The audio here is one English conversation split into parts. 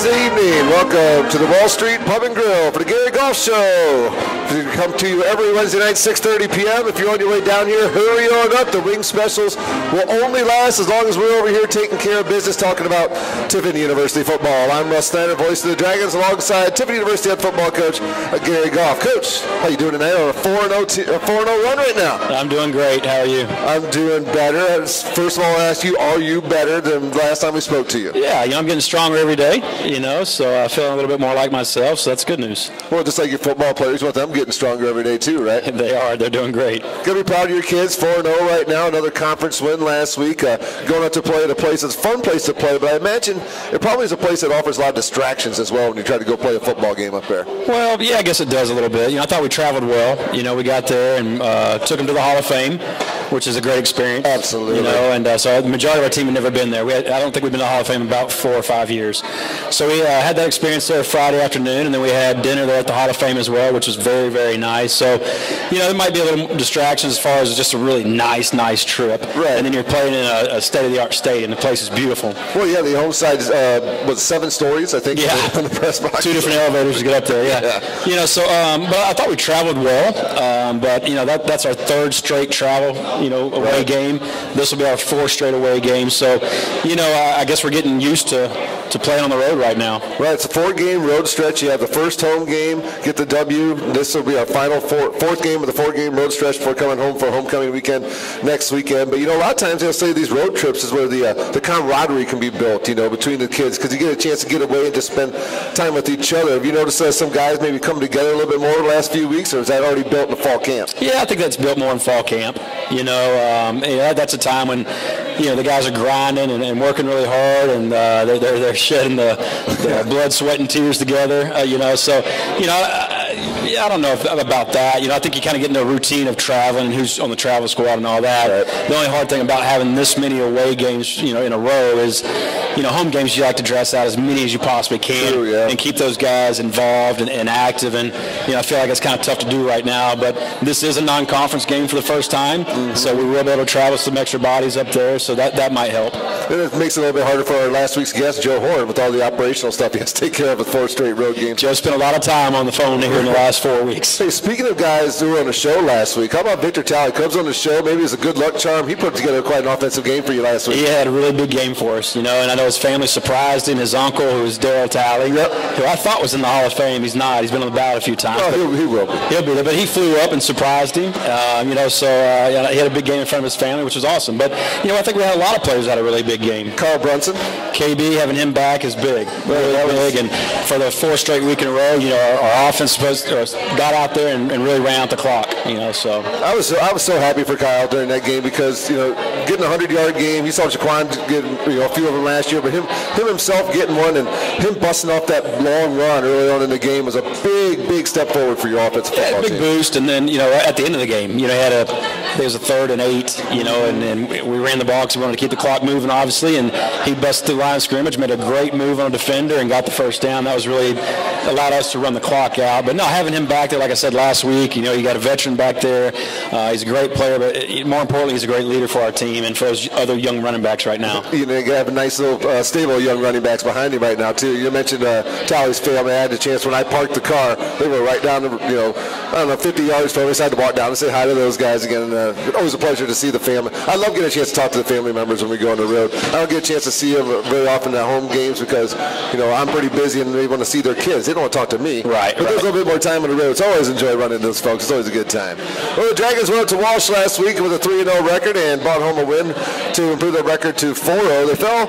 Wednesday evening. Welcome to the Wall Street Pub and Grill for the Gary Goff Show. We come to you every Wednesday night, 6:30 p.m. If you're on your way down here, hurry on up. The wing specials will only last as long as we're over here taking care of business, talking about Tiffin University football. I'm Russ Snyder, voice of the Dragons, alongside Tiffin University head football coach Gary Goff. Coach, how you doing tonight on a 4-0 run right now? I'm doing great. How are you? I'm doing better. First of all, I'll ask you, are you better than last time we spoke to you? Yeah, I'm getting stronger every day, so I'm feeling a little bit more like myself, so that's good news. Well, just like your football players, you want them getting stronger every day too, right? They are. They're doing great. Gonna be proud of your kids, 4-0 right now, another conference win last week. Going out to play at a place that's a fun place to play, but I imagine it probably is a place that offers a lot of distractions as well when you try to go play a football game up there. Well, yeah, I guess it does a little bit. I thought we traveled well. We got there and took them to the Hall of Fame, which is a great experience. Absolutely. So the majority of our team had never been there. I don't think we've been to the Hall of Fame in about 4 or 5 years. So we had that experience there Friday afternoon, and then we had dinner there at the Hall of Fame as well, which was very, very nice. So, there might be a little distraction as far as just a really nice trip. Right. And then you're playing in a state-of-the-art stadium. The place is beautiful. Well, yeah, the home side was 7 stories, I think, yeah. in the press box. 2 different elevators to get up there, yeah. But I thought we traveled well. But that's our 3rd straight travel, away game. This will be our 4th straight away game. So, I guess we're getting used to playing on the road right now. Right, it's a 4-game road stretch. You have the first home game, get the W. This will be our final 4th game of the 4-game road stretch before coming home for homecoming weekend next weekend. But, a lot of times they'll say these road trips is where the camaraderie can be built, between the kids, because you get a chance to get away and just spend time with each other. Have you noticed that some guys maybe come together a little bit more the last few weeks, or is that already built in the fall camp? Yeah, I think that's built more in fall camp. That's a time when, the guys are grinding and working really hard, and they're shedding the blood, sweat, and tears together. I don't know about that. I think you kind of get into a routine of traveling and who's on the travel squad and all that. Right. The only hard thing about having this many away games, in a row is, home games you like to dress out as many as you possibly can. True, yeah. And keep those guys involved and active. And, I feel like it's kind of tough to do right now. But this is a non-conference game for the first time, so we will be able to travel some extra bodies up there, so that might help. And it makes it a little bit harder for our last week's guest, Joe Horn, with all the operational stuff he has to take care of with 4 straight road games. Joe spent a lot of time on the phone here in the last 4 weeks. Hey, speaking of guys who were on the show last week, how about Victor Talley? Comes on the show, maybe it's a good luck charm. He put together quite an offensive game for you last week. He had a really big game for us, and I know his family surprised him. His uncle, who is Daryl Talley, who I thought was in the Hall of Fame. He's not. He's been on the ballot a few times. Oh, he will be. He'll be there, but he flew up and surprised him. He had a big game in front of his family, which was awesome. But, I think we had a lot of players that had a really big game. Carl Brunson. KB, having him back is big. Really big. And for the 4th straight week in a row, our offense got out there and really ran out the clock, so. I was so happy for Kyle during that game because, getting a 100-yard game, he saw Jaquan get, a few of them last year, but him himself getting one and him busting off that long run early on in the game was a big step forward for your offensive football big team. Boost, and then, at the end of the game, there was a 3rd and 8, and we ran the ball because we wanted to keep the clock moving, obviously, and he busted through line of scrimmage, made a great move on a defender, and got the first down. That was really allowed us to run the clock out. But no, having him back there, like I said last week, you got a veteran back there. He's a great player, but more importantly, he's a great leader for our team and for those other young running backs right now. You have a nice little stable of young running backs behind him right now, too. You mentioned Talley's family. I had the chance when I parked the car. They were right down the, 50 yards from us. I had to walk down and say hi to those guys again. Always a pleasure to see the family. I love getting a chance to talk to the family members when we go on the road. I don't get a chance to see them very often at home games because, I'm pretty busy and they want to see their kids. They don't want to talk to me. Right. But there's a little bit more time on the road. It's always enjoy running into those folks. It's always a good time. Well, the Dragons went up to Walsh last week with a 3-0 record and brought home a win to improve their record to 4-0. They fell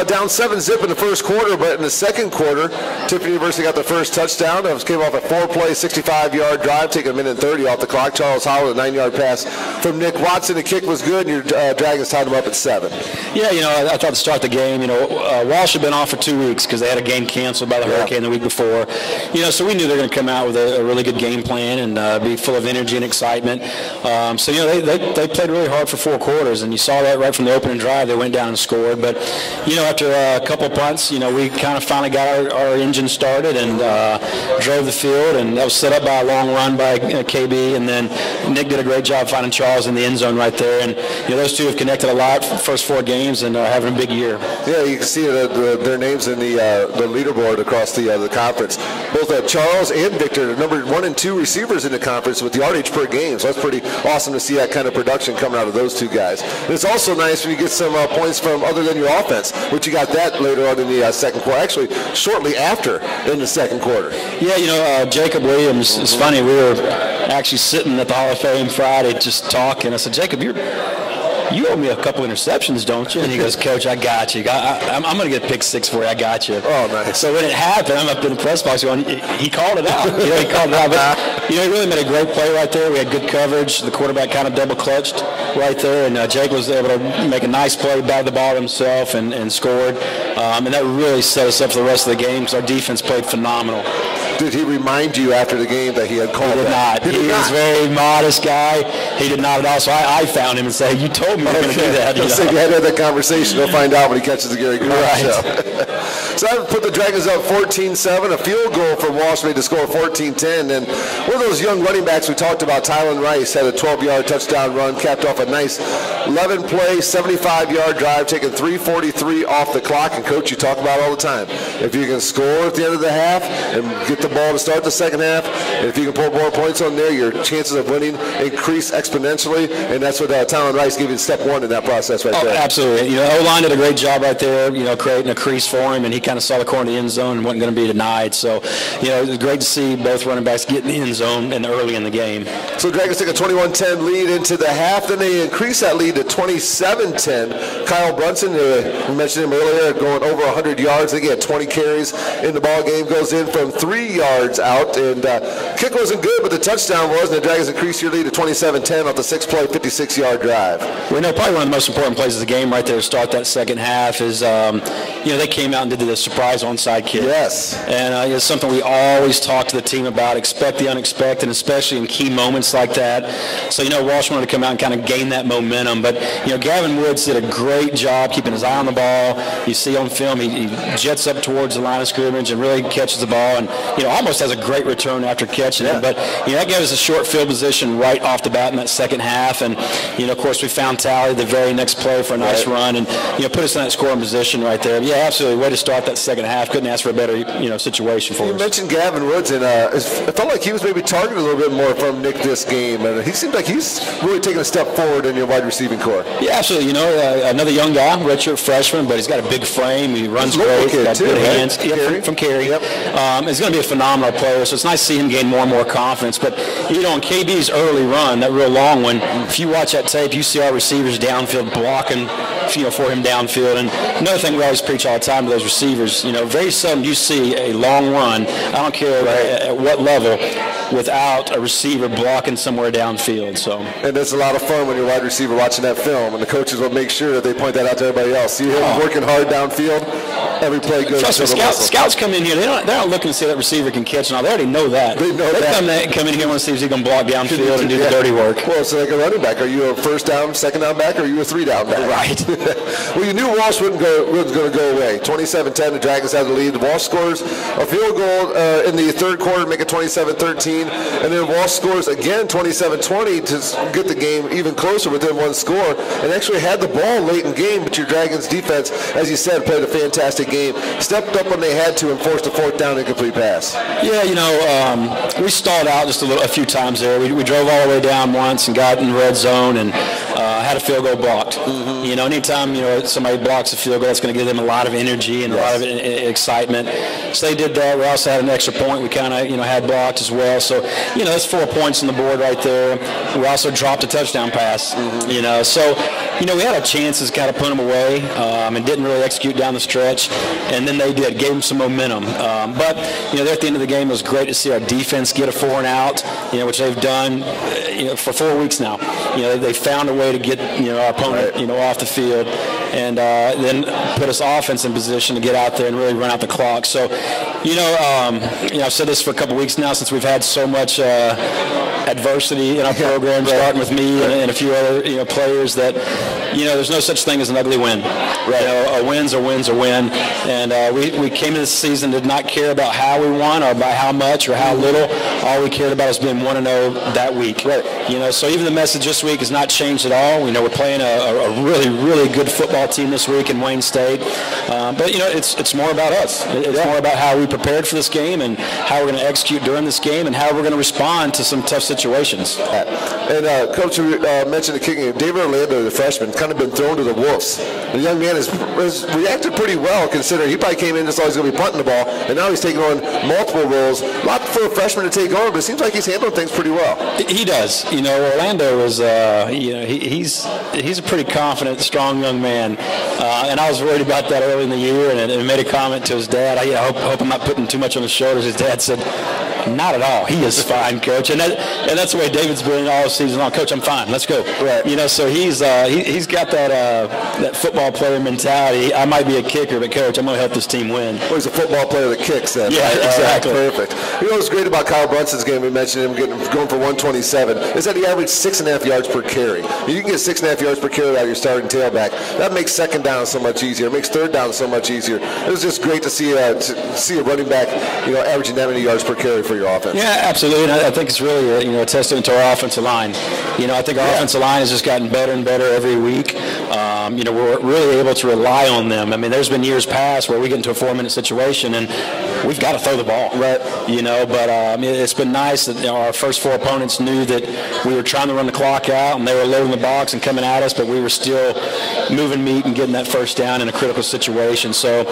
down 7-zip in the first quarter, but in the second quarter, Tiffin University got their first touchdown. It came off a 4-play, 65-yard drive, taking 1:30 off the clock. Charles Howell, a 9-yard pass from Nick Watson. The kick was good, and your Dragons tied them up at 7. Yeah, I thought to start the game, Walsh had been off for 2 weeks because they had a game canceled by the hurricane the week before. So we knew they were going to come out with a really good game plan and be full of energy and excitement. They played really hard for 4 quarters, and you saw that right from the opening drive. They went down and scored. But, after a couple punts, we kind of finally got our engine started and drove the field, and that was set up by a long run by KB, and then Nick did a great job finding Charles Charles in the end zone right there. And those two have connected a lot for the first 4 games and are having a big year. Yeah, you can see their names in the leaderboard across the conference. Both Charles and Victor are number 1 and 2 receivers in the conference with the yardage per game. So that's pretty awesome to see that kind of production coming out of those two guys. And it's also nice when you get some points from other than your offense, which you got that later on in the second quarter, actually shortly after in the second quarter. Yeah, Jacob Williams, it's funny, we were actually sitting at the Hall of Fame Friday just talking. I said, Jacob, you owe me a couple interceptions, don't you? And he goes, Coach, I got you. I'm going to get a pick 6 for you. I got you. Oh, nice. So when it happened, I'm up in the press box going, he called it out. He called it out. But, he really made a great play right there. We had good coverage. The quarterback kind of double clutched right there. And Jake was able to make a nice play, bagged the ball himself, and scored. And that really set us up for the rest of the game because our defense played phenomenal. Did he remind you after the game that he had called that? He did not. He was a very modest guy. He did not at all. So I found him and said, you told me you were going to do that. Let's say you had to have that conversation. We'll find out when he catches the Gary Goff show. So that put the Dragons up 14-7. A field goal from Walsh made to score 14-10. And one of those young running backs we talked about, Tylen Rice, had a 12-yard touchdown run, capped off a nice 11-play, 75-yard drive, taking 3:43 off the clock. And, Coach, you talk about it all the time. If you can score at the end of the half and get the ball to start the second half, and if you can put more points on there, your chances of winning increase exponentially. And that's what Tylen Rice gave you step 1 in that process right there. Absolutely. O-line did a great job right there, creating a crease for him, and he kind of saw the corner of the end zone and wasn't going to be denied. So, it was great to see both running backs get in the end zone and early in the game. So Dragons take a 21-10 lead into the half. Then they increase that lead to 27-10. Kyle Brunson, we mentioned him earlier, going over 100 yards. They get 20 carries in the ball game, goes in from 3 yards out. And kick wasn't good, but the touchdown was. And the Dragons increased your lead to 27-10 off the 6-play, 56-yard drive. Well, probably one of the most important plays of the game right there to start that second half is, they came out and did the surprise onside kick. Yes. And it's something we always talk to the team about. Expect the unexpected, especially in key moments like that. So, Walsh wanted to come out and kind of gain that momentum. But, Gavin Woods did a great job keeping his eye on the ball. You see on film, he jets up towards the line of scrimmage and really catches the ball and, almost has a great return after catching it. But, that gave us a short field position right off the bat in that second half. And, of course, we found Tally the very next play for a nice run and, put us in that scoring position right there. But, absolutely. Way to start that second half. Couldn't ask for a better, situation for us. You mentioned Gavin Woods, and it felt like he was maybe targeted a little bit more from Nick this game. And he seemed like he's really taking a step forward in your wide receiving core. Yeah, absolutely. Another young guy, redshirt freshman, but he's got a big frame. He runs great. He's got good hands. Cary. From Cary. Yep. He's going to be a phenomenal player, so it's nice to see him gain more and more confidence. But, on KB's early run, that real long one, if you watch that tape, you see our receivers downfield blocking, for him downfield. And another thing we always preach all the time to those receivers, very seldom you see a long run, I don't care at what level, without a receiver blocking somewhere downfield. So. And it's a lot of fun when you're a wide receiver watching that film, and the coaches will make sure that they point that out to everybody else. See him working hard downfield, every play goes Trust me, scouts come in here, they're not looking to see that receiver can catch and all. They already know that. They know that. Come in here and want to see if he can block downfield and do the dirty work. Well, it's like a running back. Are you a first down, second down back, or are you a 3-down back? Right. Well, you knew Walsh wasn't going to go away. 27-10, the Dragons had the lead. Walsh scores a field goal in the third quarter, make it 27-13, and then Walsh scores again 27-20 to get the game even closer within one score, and actually had the ball late in the game, but your Dragons defense, as you said, played a fantastic game. Stepped up when they had to and forced a fourth down incomplete pass. Yeah, we stalled out just a few times there. We drove all the way down once and got in the red zone and had a field goal blocked. Mm-hmm. Anytime somebody blocks a field goal, that's going to give them a lot of energy and a lot of excitement. So they did that. We also had an extra point we kind of had blocked as well. So that's 4 points on the board right there. We also dropped a touchdown pass. Mm-hmm. So we had our chances to kind of put them away and didn't really execute down the stretch. And then they did, gave them some momentum. But there at the end of the game, it was great to see our defense get a 4 and out, which they've done for 4 weeks now. They found a way to get our opponent off the field and then put us offense in position to get out there and really run out the clock. So I've said this for a couple weeks now since we've had so much adversity in our program, starting with me and a few other players, that there's no such thing as an ugly win. A win's a win's a win, and we came into this season, did not care about how we won or by how much or how little. All we cared about was being 1-0 that week. So even the message this week has not changed at all. We're playing a really, really good football team this week in Wayne State, but it's more about us. It's more about how we prepared for this game and how we're going to execute during this game and how we're going to respond to some tough situations. And Coach, you mentioned the kicking game. David Orlando, the freshman, kind of been thrown to the wolves. The young man has reacted pretty well, considering he probably came in just thought he was going to be punting the ball, and now he's taking on multiple roles. A lot for a freshman to take on, but it seems like he's handling things pretty well. He does. Orlando is, he's a pretty confident, strong young man, and I was worried about that early in the year, and made a comment to his dad. I hope I'm not putting too much on his shoulders. His dad said, "Not at all. He is fine, Coach." And that's the way David's been all season long. Coach, I'm fine. Let's go. So he's got that football player mentality. I might be a kicker, but Coach, I'm going to help this team win. Well, he's a football player that kicks then. Yeah, exactly. Perfect. What's great about Kyle Brunson's game, we mentioned him going for 127, is that he averaged 6.5 yards per carry. You can get 6.5 yards per carry out of your starting tailback. That makes second down so much easier. It makes third down so much easier. It was just great to see a running back, averaging that many yards per carry for your offense. Yeah, absolutely. And I think it's really a testament to our offensive line. I think our offensive line has just gotten better and better every week. We're really able to rely on them. I mean, there's been years past where we get into a 4-minute situation and we've got to throw the ball. But it's been nice that our first 4 opponents knew that we were trying to run the clock out and they were loading the box and coming at us, but we were still moving meat and getting that first down in a critical situation. So,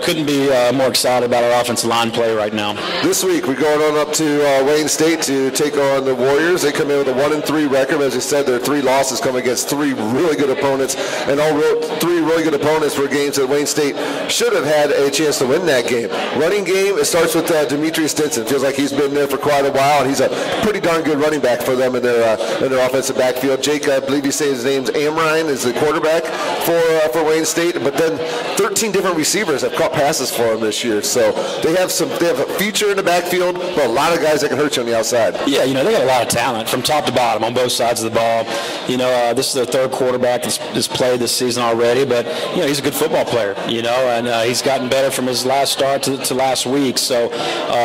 couldn't be more excited about our offensive line play right now. This week, we're going on up to Wayne State to take on the Warriors. They come in with a 1-3 record. As you said, their 3 losses come against 3 really good opponents, and all 3 really good opponents were games that Wayne State should have had a chance to win that game. Running game, it starts with Demetrius Stinson. Feels like he's been there for quite a while, and he's a pretty darn good running back for them in their offensive backfield. Jake, I believe you say his name's Amrine, is the quarterback for Wayne State, but then 13 different receivers have caught passes for him this year. So they have a future in the backfield, but a lot of guys that can hurt you on the outside. Yeah, they got a lot of talent from top to bottom on both sides of the ball. This is their 3rd quarterback that's played this season already, but he's a good football player. And he's gotten better from his last start to last week. So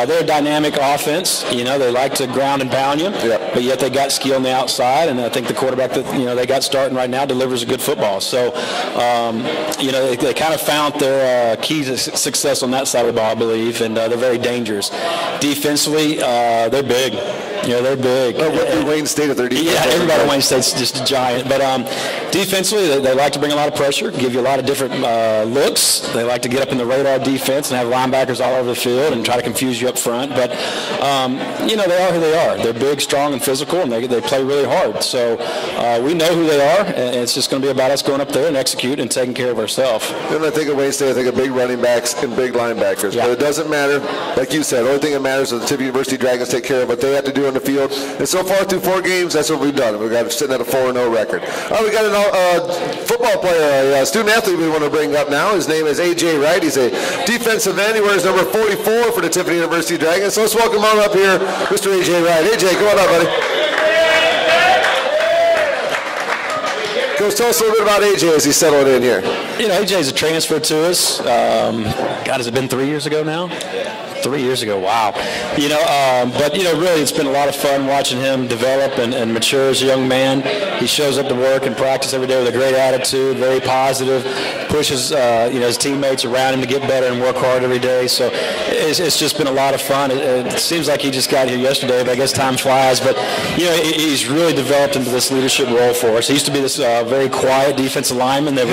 they're a dynamic offense. They like to ground and pound you, but yet they got skill on the outside, and I think the quarterback that they got starting right now delivers a good football. So they kind of found their key to success on that side of the ball, I believe, and they're very dangerous. Defensively, they're big. They're big. Wayne State at their defense. Yeah, everybody at Wayne State's just a giant. But defensively, they like to bring a lot of pressure, give you a lot of different looks. They like to get up in the radar defense and have linebackers all over the field and try to confuse you up front. But, they are who they are. They're big, strong, and physical, and they play really hard. So we know who they are, and it's just going to be about us going up there and execute and taking care of ourselves. And I think of Wayne State, I think of big running backs and big linebackers. But it doesn't matter. Like you said, the only thing that matters is the Tippy University Dragons take care of what they have to do on the field. And so far through 4 games, that's what we've done. We've got sitting at a 4-0 record. We got a football player, a student athlete we want to bring up now. His name is A.J. Wright. He's a defensive end. He wears number 44 for the Tiffany University Dragons. So let's welcome on up here, Mr. A.J. Wright. A.J., come on up, buddy. Coach, tell us a little bit about A.J. as he's settled in here. A.J. is a transfer to us. Has it been 3 years ago now? 3 years ago, wow. But really it's been a lot of fun watching him develop and mature as a young man. He shows up to work and practice every day with a great attitude, very positive, pushes his teammates around him to get better and work hard every day. So it's just been a lot of fun. It seems like he just got here yesterday, but I guess time flies. But he's really developed into this leadership role for us. He used to be this very quiet defensive lineman that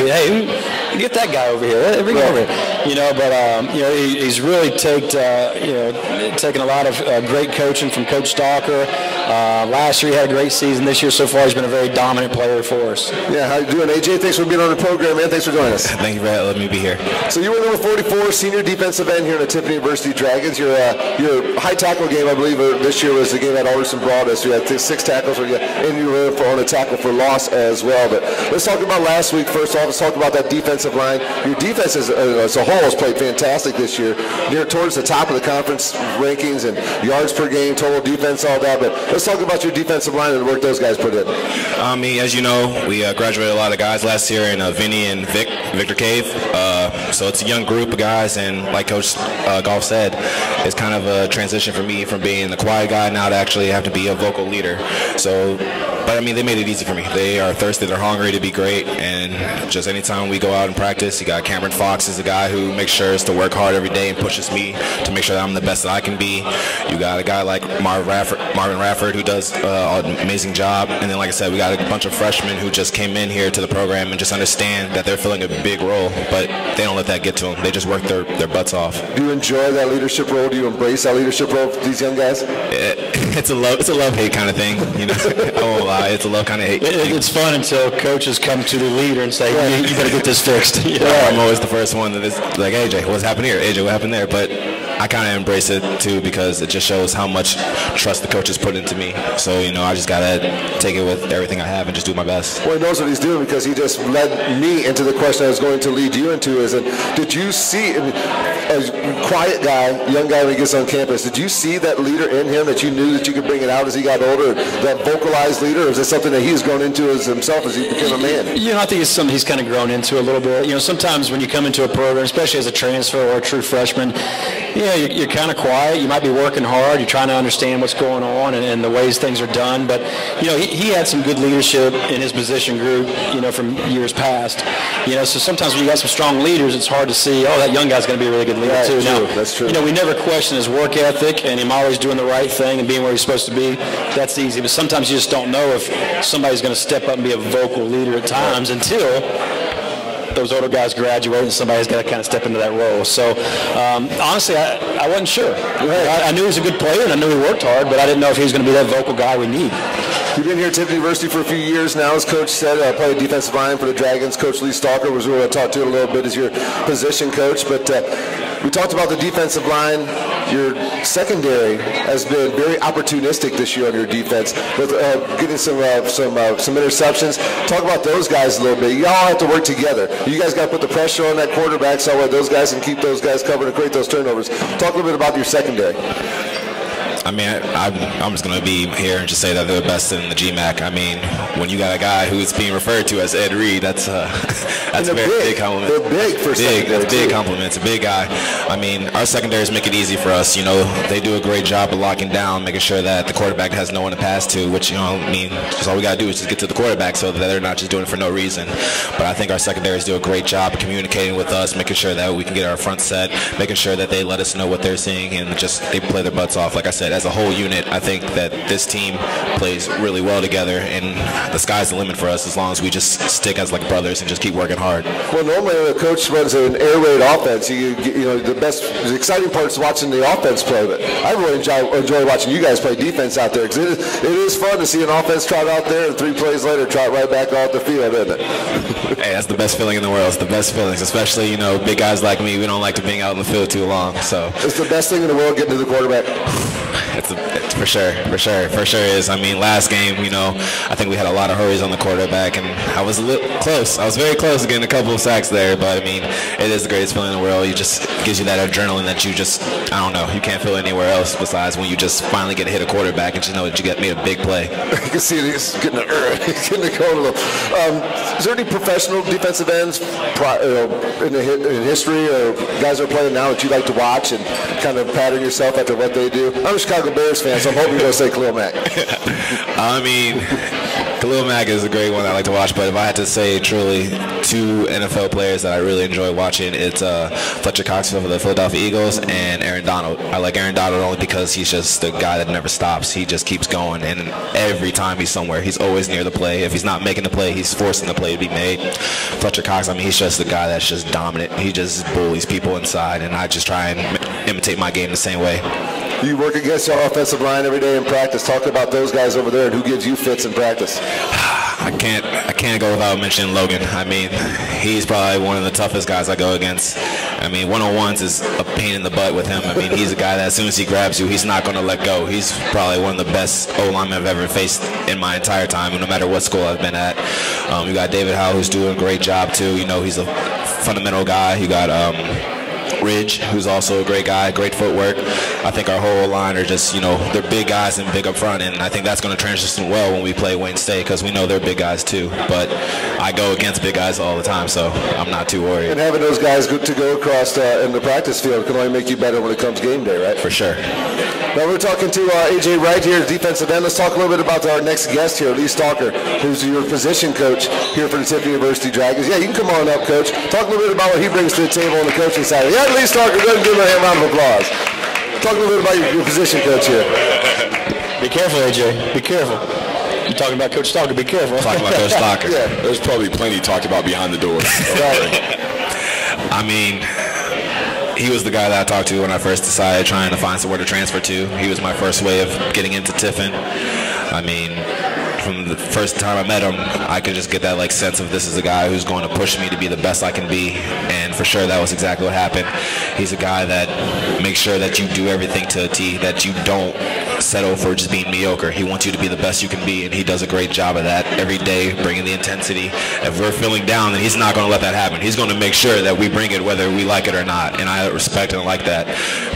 get that guy over here, bring him over here. But he's really taken a lot of great coaching from Coach Stalker. Last year he had a great season. This year so far he's been a very dominant player for us. Yeah, how you doing, AJ? Thanks for being on the program, man. Thanks for joining us. Thank you for letting me be here. So you were number 44, senior defensive end here in the Tiffany University Dragons. Your high tackle game, I believe, this year was the game at Alderson Broadus. You had 6 tackles, and you were on a tackle for loss as well. But let's talk about last week first off. Let's talk about that defense defensive line. Your defense as a whole has played fantastic this year, near towards the top of the conference rankings and yards per game, total defense, all that. But let's talk about your defensive line and the work those guys put in. I mean, as you know, we graduated a lot of guys last year in Vinny and Victor Cave. So it's a young group of guys, and like Coach Goff said, it's kind of a transition for me from being the quiet guy now to actually have to be a vocal leader. So, but I mean, they made it easy for me. They are thirsty, they're hungry to be great, and just anytime we go out and practice, you got Cameron Fox is a guy who makes sure to work hard every day and pushes me to make sure that I'm the best that I can be. You got a guy like Marvin Rafford who does an amazing job, and then like I said, we got a bunch of freshmen who just came in here to the program and just understand that they're filling a big role, but they don't let that get to them. They just work their butts off. Do you enjoy that leadership role? Do you embrace that leadership role for these young guys? It's a love-hate kind of thing, you know. I won't lie, it's a love kind of hate. It's fun until coaches come to the leader and say, you got to get this fixed. You know? I'm always the first one that is like, AJ, what's happened here? AJ, what happened there? But I kind of embrace it too, because it just shows how much trust the coaches put into me. So, you know, I just got to take it with everything I have and just do my best. Well, he knows what he's doing, because he just led me into the question I was going to lead you into. Did you see, a quiet guy, young guy when he gets on campus, did you see that leader in him that you knew that you could bring it out as he got older, that vocalized leader, or is it something that he's grown into as himself as he became a man? You know, I think it's something he's kind of grown into a little bit. You know, sometimes when you come into a program, especially as a transfer or a true freshman, yeah, you're kind of quiet. You might be working hard. You're trying to understand what's going on and the ways things are done. But, you know, he had some good leadership in his position group, you know, from years past. You know, so sometimes when you got some strong leaders, it's hard to see, oh, that young guy's going to be a really good leader too. Now, that's true. You know, we never question his work ethic and him always doing the right thing and being where he's supposed to be. That's easy. But sometimes you just don't know if somebody's going to step up and be a vocal leader at times until those older guys graduate and somebody's got to kind of step into that role. So honestly, I wasn't sure. I knew he was a good player and I knew he worked hard, but I didn't know if he was going to be that vocal guy we need. You've been here at Tiffin University for a few years now. As Coach said, played defensive line for the Dragons. Coach Lee Stalker was who I talked to a little bit as your position coach. But we talked about the defensive line. Your secondary has been very opportunistic this year on your defense, with getting some interceptions. Talk about those guys a little bit. You all have to work together. You guys got to put the pressure on that quarterback so that those guys can keep those guys covered and create those turnovers. Talk a little bit about your secondary. I mean, I'm just going to be here and just say that they're the best in the GMAC. I mean, when you got a guy who's being referred to as Ed Reed, that's a very big compliment. They're big for secondary. It's a big compliment. It's a big guy. I mean, our secondaries make it easy for us. You know, they do a great job of locking down, making sure that the quarterback has no one to pass to, which, you know, I mean, just all we got to do is just get to the quarterback so that they're not just doing it for no reason. But I think our secondaries do a great job of communicating with us, making sure that we can get our front set, making sure that they let us know what they're seeing, and just they play their butts off. Like I said, as a whole unit, I think that this team plays really well together, and the sky's the limit for us as long as we just stick as like brothers and just keep working hard. Well, normally when a coach runs an air raid offense, you know, the exciting part is watching the offense play, but I really enjoy watching you guys play defense out there, because it is fun to see an offense trot out there and 3 plays later trot right back off the field, isn't it? Hey, that's the best feeling in the world. It's the best feelings, especially, you know, big guys like me. We don't like to being out in the field too long. So it's the best thing in the world getting to the quarterback. It's for sure is. I mean, last game, you know, I think we had a lot of hurries on the quarterback, and I was a little close. I was very close to getting a couple of sacks there, but I mean, it is the greatest feeling in the world. It just gives you that adrenaline that you just, I don't know, you can't feel anywhere else besides when you just finally get to hit a quarterback and just know that you made a big play. You can see he's getting the cone a little. Is there any professional defensive ends in history, or guys that are playing now that you like to watch and kind of pattern yourself after what they do? I'm a Chicago Bears fan, so I'm hoping you're going to say Khalil Mack. I mean, Khalil Mack is a great one I like to watch, but if I had to say truly 2 NFL players that I really enjoy watching, it's Fletcher Cox for the Philadelphia Eagles and Aaron Donald. I like Aaron Donald only because he's just the guy that never stops. He just keeps going, and every time he's somewhere, he's always near the play. If he's not making the play, he's forcing the play to be made. Fletcher Cox, I mean, he's just the guy that's just dominant. He just bullies people inside, and I just try and imitate my game the same way. You work against your offensive line every day in practice. Talk about those guys over there and who gives you fits in practice. I can't go without mentioning Logan. I mean, he's probably one of the toughest guys I go against. I mean, one-on-ones is a pain in the butt with him. I mean, he's a guy that as soon as he grabs you, he's not going to let go. He's probably one of the best O-linemen I've ever faced in my entire time, no matter what school I've been at. You got David Howell, who's doing a great job too. You know, he's a fundamental guy. You got Ridge, who's also a great guy, great footwork. I think our whole line are just, you know, they're big guys and big up front, and I think that's going to transition well when we play Wayne State because we know they're big guys too. But I go against big guys all the time, so I'm not too worried. And having those guys to go across in the practice field can only make you better when it comes game day, right? For sure. Now we're talking to A.J. Wright here, defensive end. Let's talk a little bit about our next guest here, Lee Stalker, who's your position coach here for the Tiffin University Dragons. Yeah, you can come on up, Coach. Talk a little bit about what he brings to the table on the coaching side. Yeah, Lee Stalker, go ahead and give him a round of applause. Talk a little bit about your position coach here. Be careful, AJ. Be careful. You're talking about Coach Stalker. Be careful. Talking about Coach Stalker. Yeah, there's probably plenty talked about behind the doors. Right. I mean, he was the guy that I talked to when I first decided trying to find somewhere to transfer to. He was my first way of getting into Tiffin. I mean, from the first time I met him, I could just get that like sense of this is a guy who's going to push me to be the best I can be, and for sure that was exactly what happened. He's a guy that makes sure that you do everything to a T, that you don't settle for just being mediocre. He wants you to be the best you can be, and he does a great job of that every day, bringing the intensity. If we're feeling down, then he's not going to let that happen. He's going to make sure that we bring it whether we like it or not, and I respect and like that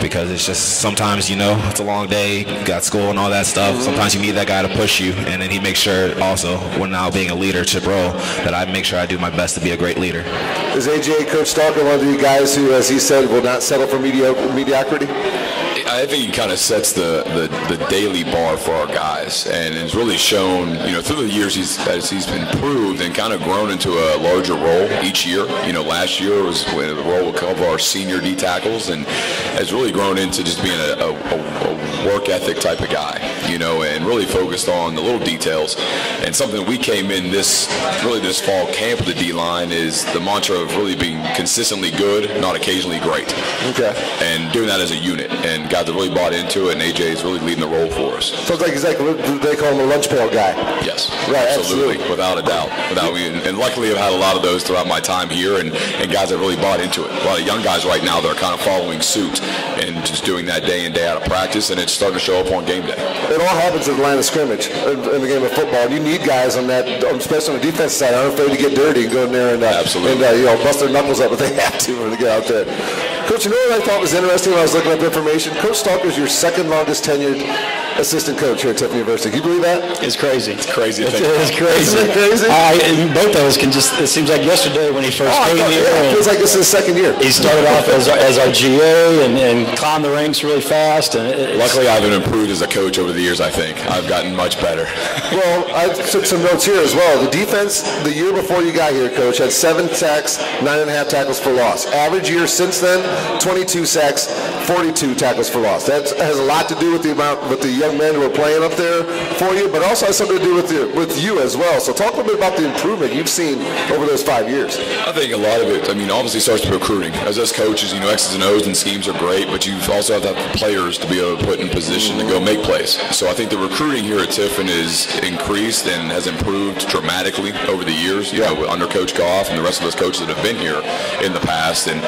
because it's just sometimes, you know, it's a long day, you got school and all that stuff. Sometimes you need that guy to push you, and then he makes sure also, when now being a leadership role, that I make sure I do my best to be a great leader. Is A.J. Coach Stalker one of the guys who, as he said, will not settle for mediocrity? I think he kind of sets the daily bar for our guys, and it's really shown, you know, through the years as he's been improved and kind of grown into a larger role each year. You know, last year was when the role of our senior D tackles, and has really grown into just being a work ethic type of guy, you know, and really focused on the little details. And something we came in this fall camp with the D line is the mantra of really being consistently good, not occasionally great. Okay. And doing that as a unit, and guys have really bought into it, and AJ is really leading the role for us. Sounds like they call him a lunch pail guy. Yes, right, absolutely, without a doubt. And luckily I've had a lot of those throughout my time here, and guys have really bought into it. A lot of young guys right now that are kind of following suit and just doing that day in, day out of practice, and it's starting to show up on game day. It all happens at the line of scrimmage in the game of football. You need guys on that, especially on the defensive side, aren't afraid to get dirty and go in there and you know, bust their knuckles up if they have to when they get out there. Coach, you know what I thought was interesting when I was looking up information? Coach Stalker is your second longest tenured assistant coach here at Tiffin University. Can you believe that? It's crazy. It's crazy. It's crazy. Isn't it crazy? And both of us can just, it seems like yesterday when he first came here. It feels like this is his second year. He started off as our GA and climbed the ranks really fast. And luckily I've improved as a coach over the years, I think. I've gotten much better. Well, I took some notes here as well. The defense, the year before you got here, Coach, had 7 sacks, 9.5 tackles for loss. Average year since then, 22 sacks, 42 tackles for loss. That has a lot to do with the amount, with the young men who are playing up there for you, but also has something to do with you as well. So talk a little bit about the improvement you've seen over those 5 years. I think a lot of it, I mean, obviously starts with recruiting. As us coaches, you know, X's and O's and schemes are great, but you also have to have the players to be able to put in position to go make plays. So I think the recruiting here at Tiffin is increased and has improved dramatically over the years, you know, under Coach Goff and the rest of those coaches that have been here in the past. And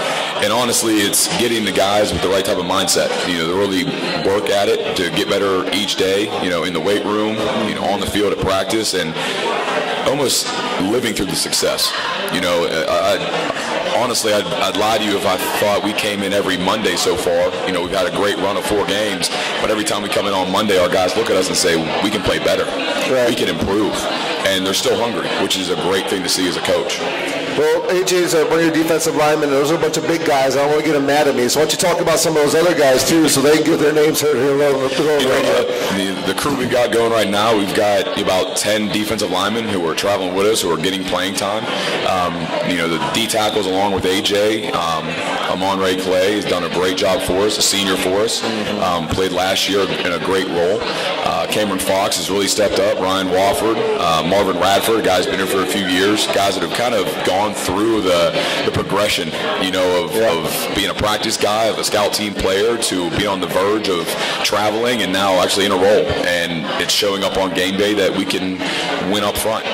honestly, it's getting the guys with the right type of mindset, you know, to really work at it, to get better each day, you know, in the weight room, you know, on the field at practice, and almost living through the success. You know, honestly, I'd lie to you if I thought we came in every Monday so far. You know, we've had a great run of 4 games, but every time we come in on Monday, our guys look at us and say, we can play better, we can improve, and they're still hungry, which is a great thing to see as a coach. Well, AJ's one of your defensive linemen, and those are a bunch of big guys. I don't want to get them mad at me. So why don't you talk about some of those other guys, too, so they can get their names heard here. The crew we've got going right now, we've got about 10 defensive linemen who are traveling with us, who are getting playing time. You know, the D tackles along with AJ, Amon-Ray Clay has done a great job for us, a senior for us. Played last year in a great role. Cameron Fox has really stepped up. Ryan Wofford, Marvin Radford, a guy who's been here for a few years. Guys that have kind of gone through the progression, you know, of being a practice guy, of a scout team player, to being on the verge of traveling and now actually in a role. And it's showing up on game day that we can win up front.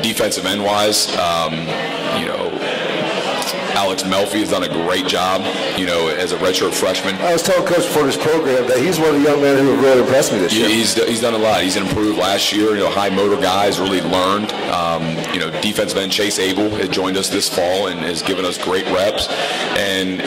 defensive end wise, Alex Melfi has done a great job, as a redshirt freshman. I was telling Coach before this program that he's one of the young men who have really impressed me this year. He's done a lot. He's improved last year. High motor guy has really learned. Defensive end Chase Abel has joined us this fall and has given us great reps. And,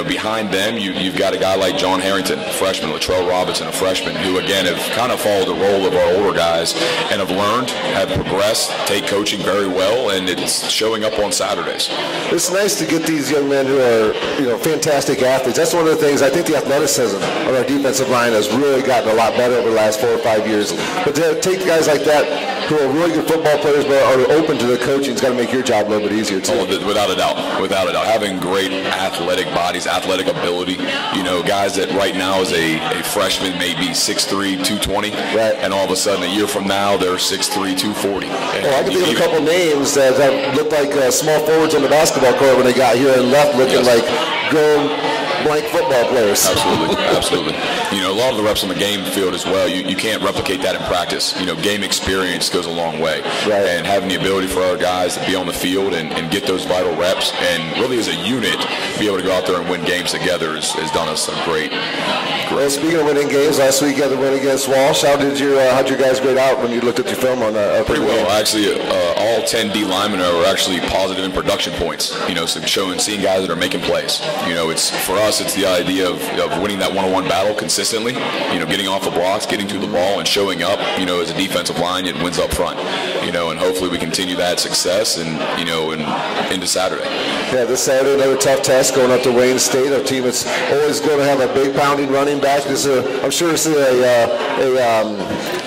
behind them, you've got a guy like John Harrington, a freshman, Latrell Robinson, a freshman, who, again, have kind of followed the role of our older guys and have learned, have progressed, take coaching very well, and it's showing up on Saturdays. It's nice to get these young men who are, fantastic athletes. That's one of the things. I think the athleticism of our defensive line has really gotten a lot better over the last 4 or 5 years. But to take guys like that who are really good football players but are open to the coaching, it's got to make your job a little bit easier too. Oh, without a doubt. Having great athletic bodies, athletic ability. Guys that right now as a freshman may be 6'3", 220, right, and all of a sudden a year from now they're 6'3", 240. I can think of a couple names that looked like small forwards on the basketball court when they got here and left looking like grown blank football players. Absolutely. A lot of the reps on the game field as well, you can't replicate that in practice. Game experience goes a long way. Right. And having the ability for our guys to be on the field and get those vital reps and really as a unit be able to go out there and win games together has done us some great. Well, speaking of winning games, last week you had the win against Walsh. How'd your guys grade out when you looked at your film on that? Pretty well. Actually, all 10 D linemen are actually positive in production points. So seeing guys that are making plays. It's for us. It's the idea of winning that one-on-one battle consistently. Getting off the blocks, getting to the ball, and showing up. As a defensive line, it wins up front. And hopefully we continue that success and into Saturday. Yeah, this Saturday another tough test going up to Wayne State. A team that's always going to have a big pounding running back. I'm sure this is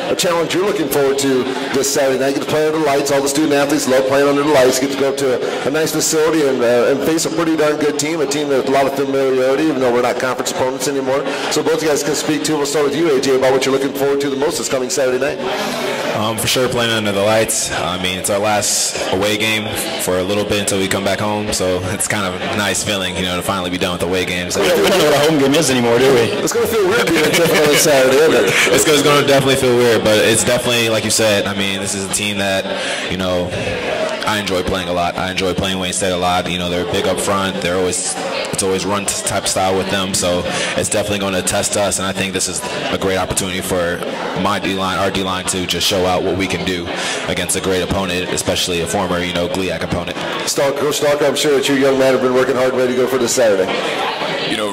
a challenge you're looking forward to this Saturday night. You get to play under the lights. All the student athletes love playing under the lights. Get to go up to a nice facility and face a pretty darn good team, a team with a lot of familiarity, even though we're not conference opponents anymore. So both you guys can speak to. We'll start with you, AJ, about what you're looking forward to the most this coming Saturday night. For sure, playing under the lights. It's our last away game for a little bit until we come back home, so it's kind of a nice feeling, to finally be done with the away games. We don't know what a home game is anymore, do we? It's going to feel weird being different on Saturday, isn't it? It's going to definitely feel weird, but it's definitely, like you said, this is a team that, I enjoy playing a lot. I enjoy playing Wayne State a lot. They're big up front. It's always run type style with them, so it's definitely going to test us, and I think this is a great opportunity for my D-line, our D-line, to just show out what we can do against a great opponent, especially a former, GLIAC opponent. Coach Stalker, I'm sure that you young men have been working hard, ready to go for this Saturday.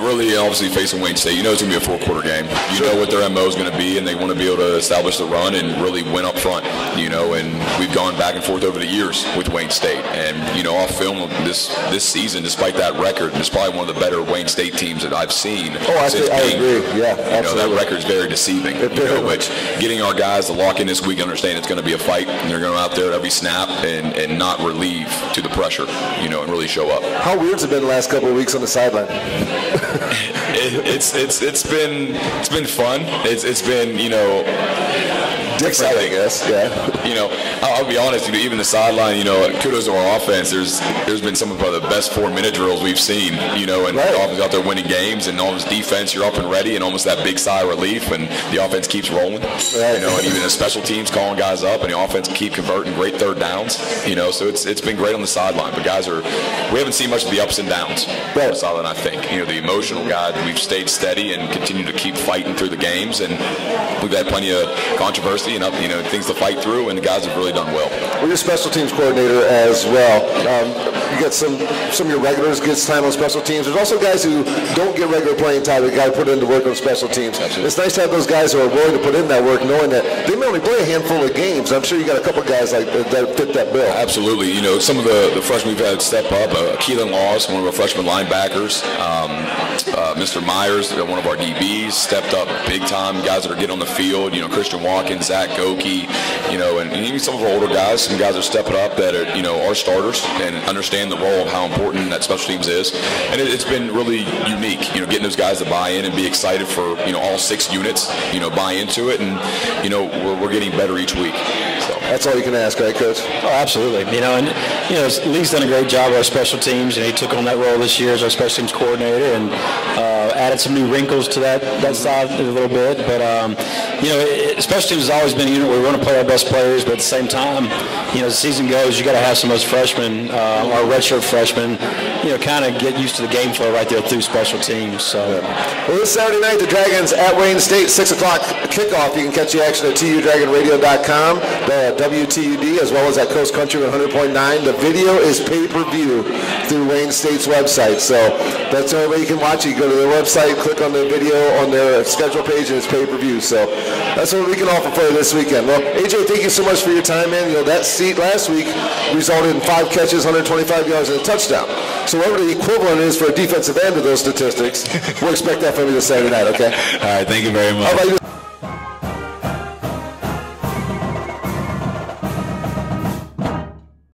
Really, obviously, facing Wayne State, it's going to be a four-quarter game. You know what their MO is going to be, and they want to be able to establish the run and really win up front, and we've gone back and forth over the years with Wayne State. And, off film this season, despite that record, it's probably one of the better Wayne State teams that I've seen. I agree. Yeah, absolutely. That record's very deceiving. But getting our guys to lock in this week, understand it's going to be a fight, and they're going to go out there at every snap and not relieve to the pressure, and really show up. How weird's it been the last couple of weeks on the sideline? It's been fun. It's been exciting, I guess. Yeah. I'll be honest with you. Even the sideline, kudos to our offense. There's been some of the best 4-minute drills we've seen. And right. The offense out there winning games, and almost defense, you're up and ready, and almost that big sigh of relief, and the offense keeps rolling. Right. And even the special teams calling guys up, and the offense keep converting great third downs. So it's been great on the sideline. But guys we haven't seen much of the ups and downs on the sideline. I think the emotional guys, we've stayed steady and continue to keep fighting through the games, and we've had plenty of controversy and things to fight through, and the guys have really done well. Well, you're special teams coordinator as well. You get some of your regulars gets time on special teams. There's also guys who don't get regular playing time that got to put in the work on special teams. Absolutely. It's nice to have those guys who are willing to put in that work, knowing that they may only play a handful of games. I'm sure you got a couple guys like that fit that bill. Absolutely. Some of the freshmen we've had step up. Keelan Laws, one of our freshman linebackers. Mr. Myers, one of our DBs, stepped up big time. Guys that are getting on the field. Christian Watkins, Zach Goki, and even some of our older guys. Some guys are stepping up that are our starters and understand the role of how important that special teams is. And it's been really unique, getting those guys to buy in and be excited for, all 6 units, buy into it. And, we're getting better each week. So that's all you can ask, right, Coach? Oh, absolutely. Lee's done a great job with our special teams. He took on that role this year as our special teams coordinator and added some new wrinkles to that side a little bit. But special teams has always been a unit where we want to play our best players, but at the same time, as the season goes, you got to have some of those freshmen or redshirt freshmen, kind of get used to the game flow right there through special teams. So, well, this Saturday night, the Dragons at Wayne State, 6 o'clock kickoff. You can catch the action at tudragonradio.com, the WTUD, as well as at Coast Country 100.9. The video is pay-per-view through Wayne State's website, so that's the only way you can watch it. You go to their website, click on the video on their schedule page, and it's pay-per-view. So that's what we can offer for you this weekend. Well, AJ, thank you so much for your time, man. That seat last week resulted in 5 catches, 125 yards, and a touchdown. So whatever the equivalent is for a defensive end of those statistics, we'll expect that from you this Saturday night, okay? All right, thank you very much. How about you?